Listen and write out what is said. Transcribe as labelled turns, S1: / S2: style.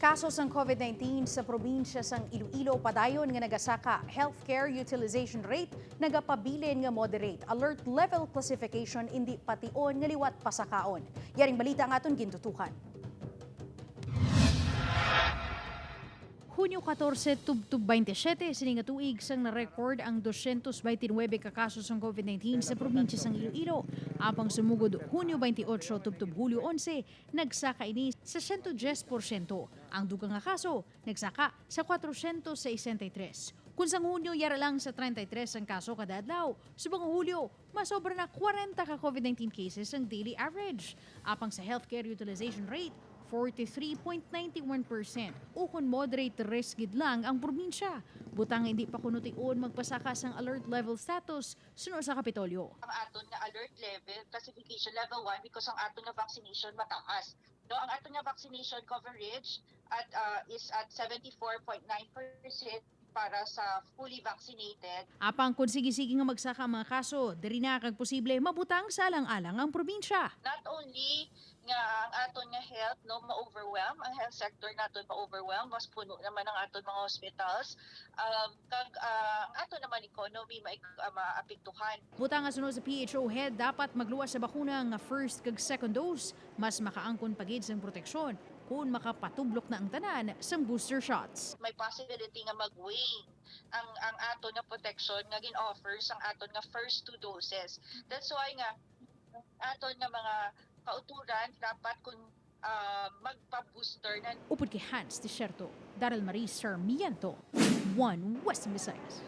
S1: Kaso sang COVID-19 sa probinsya sang Iloilo padayon nga nagasaka healthcare utilization rate nagapabilin nga moderate. Alert level classification indi pation nga liwat pasakaon. Yaring balita nga aton gintutukan. Hunyo 14, tubtub 27, sining nga tuig sang na-record ang 229 ka kaso ng COVID-19 sa probinsya sang Iloilo. Apang sumugod Hunyo 28, tubtub Hulyo 11, nagsaka ini sa 110%. Ang dugang nga kaso, nagsaka sa 463. Kung sang Hunyo, yara lang sa 33 ang kaso kada adlaw. Subang Hulyo, masobra na 40 ka COVID-19 cases ang daily average. Apang sa healthcare utilization rate, 43.91%. Ukon moderate risk gid lang ang probinsya. Butang hindi pa kuno tion magpasaka sang alert level status suno sa Kapitolyo.
S2: Ang aton nga alert level, classification level 1 because ang aton nga vaccination mataas. No, ang aton nga vaccination coverage is at 74.9% para sa fully vaccinated.
S1: Apang kung sige-sige nga magsaka ang mga kaso, diri na kag posible mabutang sa alang-alang ang probinsya.
S2: Not only nga ang aton nga health ma-overwhelm, ang health sector naton ma-overwhelm, mas puno naman ang aton mga hospitals, kag ang aton naman economy maapektuhan.
S1: Butang nga sunod sa PHO head, dapat magluwas sa bakuna nga first kag second dose, mas makaangkon pagid sang proteksyon kung makapatublok na ang tanan sang booster shots.
S2: May possibility nga mag-wane ang aton nga protection nga gin-offers ang aton nga first 2 doses. That's why nga aton nga mga kauturan dapat kung magpa-booster na.
S1: Upod kay Hans Desierto, Daryl Marie Sarmiento, One West Visayas.